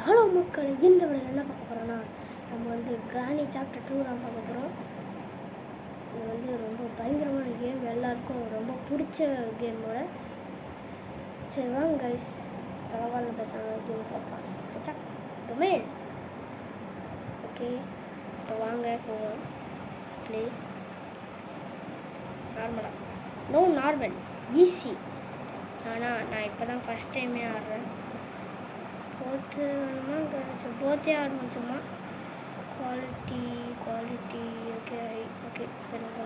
Hello மக்கள், இந்த விடையில் என்ன பார்க்க போகிறோன்னா, நம்ம வந்து கிராணி சாப்டர் 2 தான் பார்க்க போகிறோம். இது வந்து ரொம்ப பயங்கரமான கேம், எல்லாருக்கும் ரொம்ப பிடிச்ச கேமோட. சரி வாங்க கைஸ், பரவாயில்ல பேசுகிறாங்க கேம் பார்க்கலாம். டொமேன் ஓகே, இப்போ வாங்க போவோம். ப்ளே நார்மலாக, நோ நார்மல் ஈஸி. ஆனால் நான் இப்போ தான் ஃபஸ்ட் டைமே ஆடுறேன். போத்து வேணுமா போத்தே ஆடணும் சும்மா. குவாலிட்டி ஓகே ஓகே பண்ணுங்க.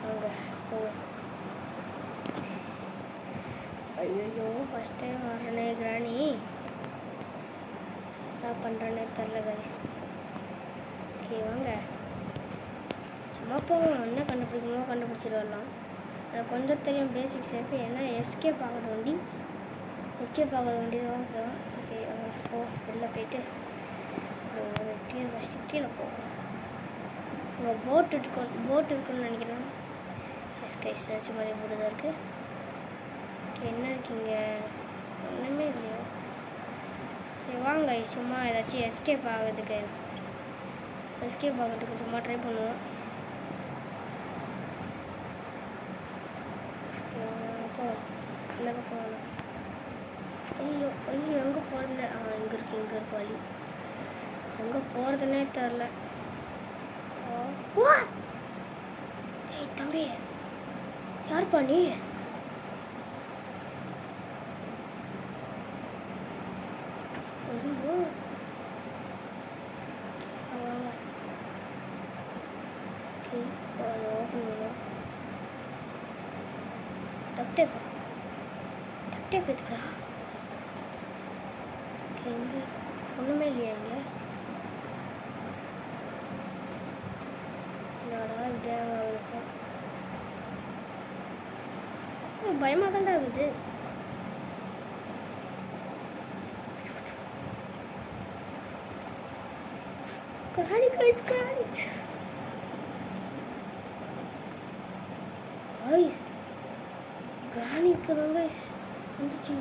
அங்கே போவோம். ஐயோ ஃபஸ்ட் டைம் ஆடுறேனே கிராணி, என்ன பண்ணுறேன்னே தெரில கைஸ். ஓகே வாங்க சும்மா போவோம், என்ன கண்டுபிடிக்கணுமோ கண்டுபிடிச்சிட்டு வரலாம். எனக்கு கொஞ்சம் தெரியும் பேசிக் சேஃப், ஏன்னா எஸ்கேப் ஆகுது வண்டி தான் போகிறோம். ஓகே போ, வெளில போயிட்டு ஃபஸ்ட்டு கீழே போவோம். இங்கே போட் இருக்குன்னு நினைக்கிறேன். கைஸ் நினச்ச மாதிரி போட்டு தான் இருக்குது. ஓகே என்ன இருக்கீங்க, ஒன்றுமே இல்லையோ. சரி வாங்க சும்மா ஏதாச்சும் எஸ்கேப் ஆகிறதுக்கு சும்மா ட்ரை பண்ணுவோம். இந்த பக்கம் வேணும். ஐயோ எங்கே போகிறதில்ல. இங்கே இருக்கு வழி. எங்கே போகிறதுனே தெரில. ஏய் தம்பி, யாருப்பா நீ? ஐயோ வாங்க. ஓகே ஓப்பன் பண்ணுவோம். டக்டேப் எதுக்குடா? இங்கே ஒன்றுமே இல்லையா? இங்கே என்னடா இப்படியாக இருக்கும். பயமாக தான்டா இருக்குது. கிராணி கைஸ் கிராணி இப்போதான் கைஸ் வந்துச்சு.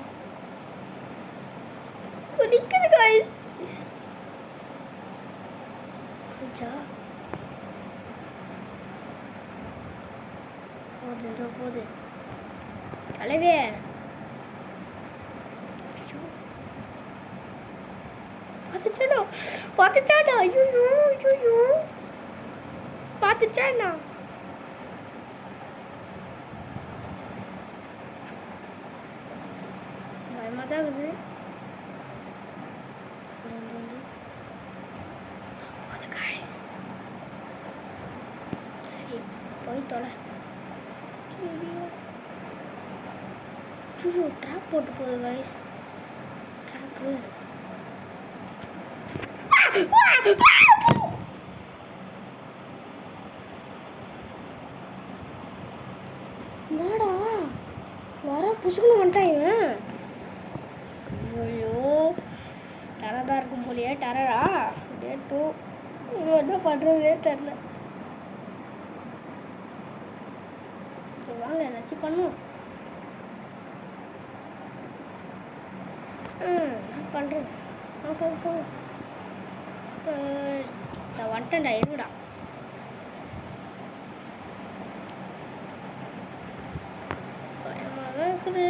நிற்குது கைஸ். போச்சா? போகுது தலைவே. பார்த்துச்சாடா ஐயோ பார்த்துச்சாடா. பயமாக தான் இருக்குது. போய் தொலை. ட்ராப் போட்டு போகுது கைஸ். ட்ராப்பு என்னடா வர புசுக்குன்னு வந்துட்டான் இவன். ஐயோ டரரா இருக்கும் போலியே. டரரா டேட்டோ இவன் என்ன பண்ணுறதுனே தெரில. வாங்க ஏதாச்சும் பண்ணுவோம். நான் பண்ணுறேன். நான் வந்துட்டேன்டா, இருடா. பயமாக தான் இருக்குது.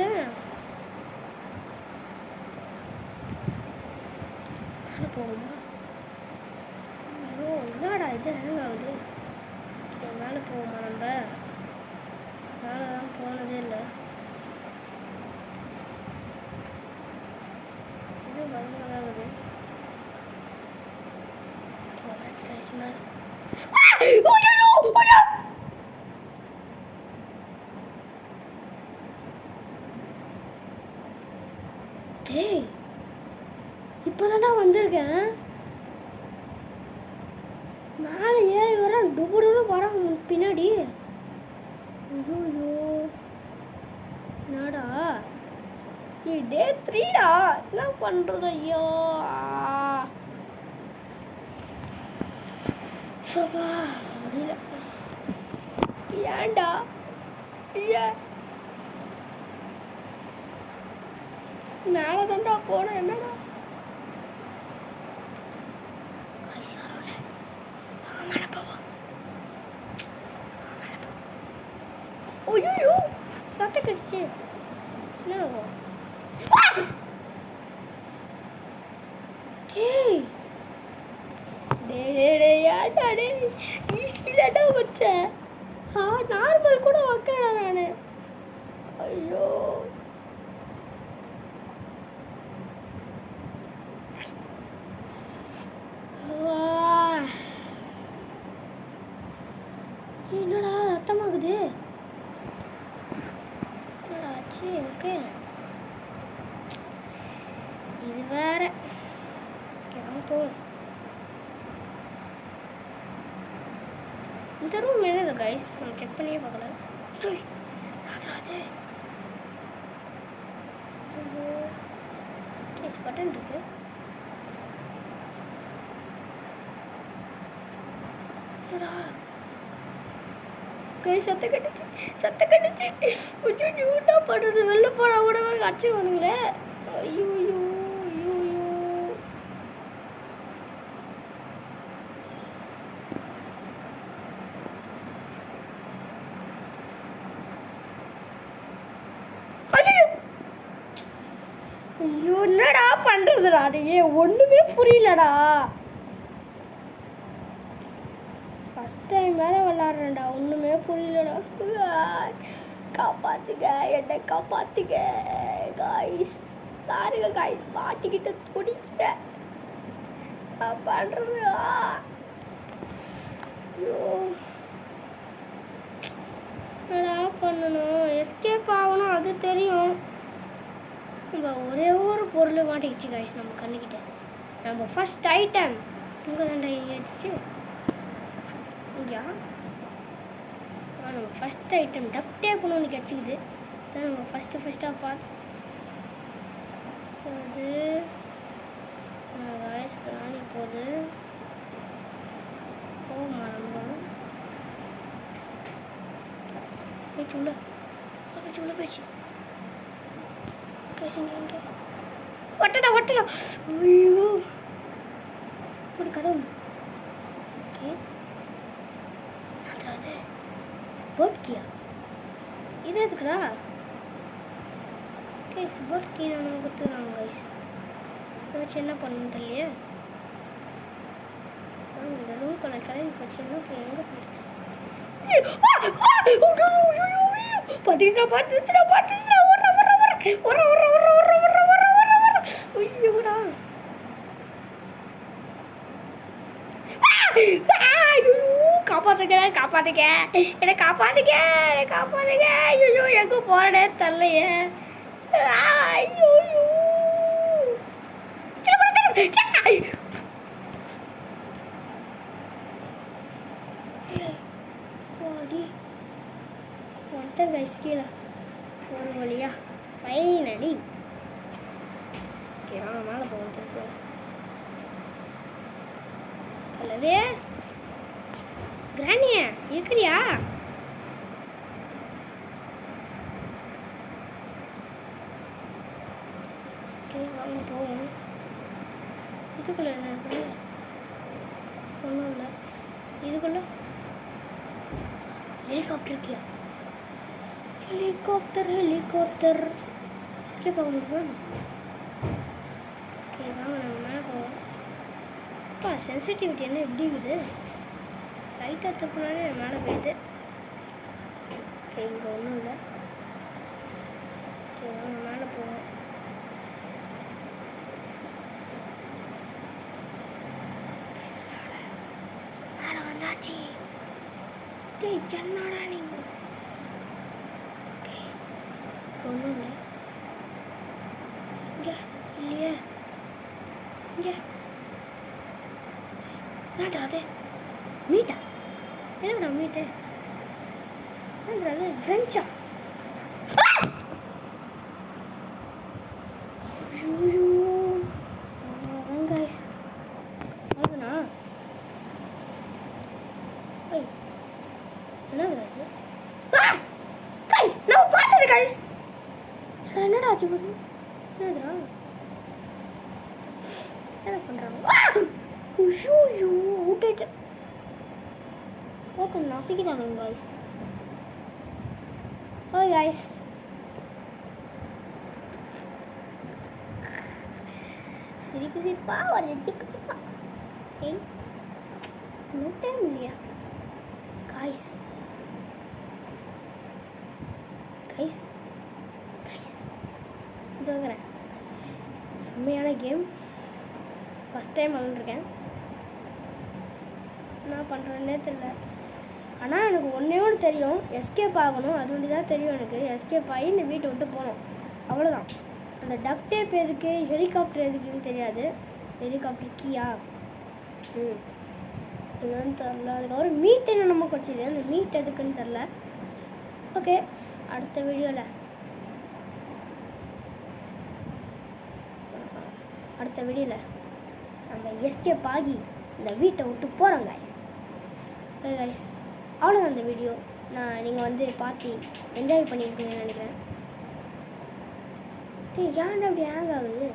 மேலே போகுமா? ஐயோ என்னடா இது ஹேங் ஆகுது. மேலே போகுமா? நம்ம மேலே தான் போனதே இல்லை. இது பயமாக தான் இருக்குது. டேய் இப்போதான்டா வந்திருக்கேன். மேலே ஏறி வர டுபுடுன்னு வர பின்னாடி. ஐயோ என்னடா டே 3டா, என்ன பண்ணுறது? ஐயோ சோபா முடியல. ஏன்டா மேலே தான்டா போனேன். என்னடா மேலே போவோம். ஐயோ சட்டை கடிச்சு என்ன ஆகும்? ஏன்டா டே ஈஸியிலடா வச்சேன். நார்மல் கூட வைக்கடா நான். ஐயோ என்னடா ரத்தமாகுது? என்னடா ஆச்சு எனக்கு? இது வேற போ. இந்த ரூம் என்னது கைஸ்? நம்ம செக் பண்ணியே பார்க்கல. ராஜராஜே பட்டன் இருக்கு. கைஸ் சத்த கட்டுச்சு. ஊட்டா படுறது. வெளில போனா கூட அடிச்சிருவானுங்களே. ஐயோ ஐயோ ஐயோ ஐயோ என்னடா பண்றதுடா? அதையே ஒண்ணுமே புரியலடா. ஃபர்ஸ்ட் டைம் வேற விளாட்றேன்டா, ஒண்ணுமே புரியலடா. காப்பாத்துங்க, என்னை காப்பாத்துங்க காய்ஸ். பாருங்க காய்ஸ், மாட்டிக்கிட்ட துடிக்கிறேன். பண்றது ஐயோ என்னடா பண்ணணும்? எஸ்கேப் ஆகணும், அது தெரியும். நம்ம ஒரே ஒரு பொருள் மாட்டிக்கிச்சு காய்ஸ் நம்ம கண்ணுக்கிட்ட. நம்ம ஃபர்ஸ்ட் ஐட்டம் இங்கே தான்டா ஏறிச்சு. இங்கேயா? நம்ம ஃபர்ஸ்ட் ஐட்டம் டக் டேப்னு ஒன்று கிடச்சிக்குது. அதான் நம்ம ஃபஸ்ட்டாக பார்த்து அது காய்ஸ் ராணி போகுது. போகுமா நம்ம போயிடுச்சு உள்ள போயிடுச்சு. இங்கே ஒட்டடா. ஐயோ ஒரு கதவு. ஓகே அது போட்கியா? இது எதுக்குடா கைஸ்? போட்கி நம்ம கொடுத்துருவாங்க கைஸ். இதை வச்சு என்ன பண்ணணும் தெரியலையே. இந்த ரூம் கொள்ள கிளம்பி போச்சு. என்ன போய் எங்கே போயிருக்கு? பார்த்துச்சுடா. ஐயோடா காப்பாத்துங்க, என்னை காப்பாத்துங்க. ஐயோ எங்கே போறடே தெரியலையே. ஐயோ வந்துட்டேன் கைஸ் கீழே ஒரு வழியா ஃபைனலி. ஓகே வாங்க மேலே போவோம். திருப்பி அல்லவே கிராணியா இருக்கிறியா? ஓகே வாங்க போவோம். இதுக்குள்ள என்ன இருக்குது? ஒன்றும் இல்லை. இதுக்குள்ள ஹெலிகாப்டர் இருக்கியா? ஹெலிகாப்டர் எஸ்கேப் ஆக முடியுமா? ஓகே வாங்க நம்ம மேலே போவோம். அப்பா சென்சிட்டிவிட்டி என்ன எப்படி இருக்குது? லைட்டாக தப்புனாலே மேலே போயிடுது. ஓகே இங்கே ஒன்றும் இல்லை. ஓகே வாங்க மேலே போவோம். மேலே வந்தாச்சு. டேய் என்னடா நீங்கள்? ஓகே ஒன்றும் இல்லை. இங்கே இல்லையே. இங்கே என்னது மீட்டா? என்னடா மீட்டு? என்னது ஃப்ரெஞ்சா? கைஸ் அதுனா என்னது அது? கைஸ் நம்ம பார்த்தது கைஸ். என்னடா ஆச்சு பாருங்க. என்னதுடா என்ன பண்ணுறாங்க? ஐயோ அவுட் ஆயிட்டு ஓகே நசிக்கிட்டானுங்க காய்ஸ். ஓகே காய்ஸ், சிரிப்பு சிரிப்பா வருது சிக்கு சிப்பா. ஏய் நோ டைம் இல்லையா காய்ஸ்? கைஸ் கைஸ் இதுங்கிறேன். செம்மையான கேம், ஃபஸ்ட் டைம் விளாண்டுருக்கேன். என்ன பண்ணுறதுன்னே தெரியல. ஆனால் எனக்கு ஒன்றே ஒன்று தெரியும், எஸ்கேப் ஆகணும். அது ஒன்று தான் தெரியும் எனக்கு. எஸ்கேப் ஆகி இந்த வீட்டை விட்டு போகணும், அவ்வளோதான். அந்த டக் டேப் எதுக்கு, ஹெலிகாப்டர் எதுக்குன்னு தெரியாது. ஹெலிகாப்டர் கீயா என்னன்னு தெரில. அதுக்கப்புறம் மீட் என்ன நமக்கு வச்சுது, அந்த மீட் எதுக்குன்னு தெரில. ஓகே, அடுத்த வீடியோவில் நம்ம எஸ்கேப் ஆகி இந்த வீட்டை விட்டு போகிறோம் கைஸ். ஓகே கைஸ், அவ்வளோதான் அந்த வீடியோ. நீங்கள் வந்து பார்த்து என்ஜாய் பண்ணியிருக்கீங்கன்னு நினைக்கிறேன். ஏன் அப்படி ஹேங் ஆகுது?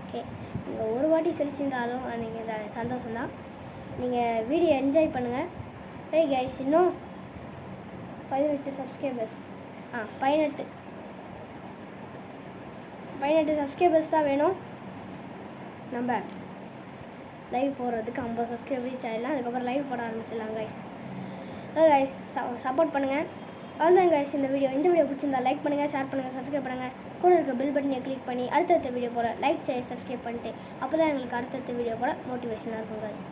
ஓகே, நீங்கள் ஒரு வாட்டி சிரிச்சிருந்தாலும் நீங்கள் சந்தோஷம்தான். நீங்கள் வீடியோ என்ஜாய் பண்ணுங்கள். ஓகே கைஸ், இன்னும் 18 சப்ஸ்கிரைபர்ஸ் 18 சப்ஸ்கிரைபர்ஸ் தான் வேணும். நம்ம லைவ் போடுறதுக்கு 50 சப்ஸ்கிரைபர் ரீச் ஆகிடலாம். அதுக்கப்புறம் லைவ் போட ஆரம்பிச்சிடலாம் கைஸ். ஓகே கைஸ், சப்போர்ட் பண்ணுங்கள். அவ்வளோதான் கைஸ் இந்த வீடியோ பிடிச்சிருந்தா லைக் பண்ணுங்கள், ஷேர் பண்ணுங்கள், சப்ஸ்கிரைப் பண்ணுங்கள். கூட இருக்க பெல் பட்டனை கிளிக் பண்ணி அடுத்தடுத்த வீடியோ போட லைக் ஷேர் சப்ஸ்கிரைப் பண்ணிட்டு அப்போ தான் எங்களுக்கு அடுத்தடுத்த வீடியோ போட மோட்டிவேஷனாக இருக்கும் கைஸ்.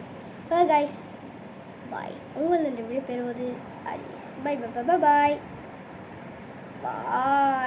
ஓகே கைஸ், பாய். உங்கள் இந்த வீடியோ பெறுவது அலிஸ். பை பை பை பாய் பாய்.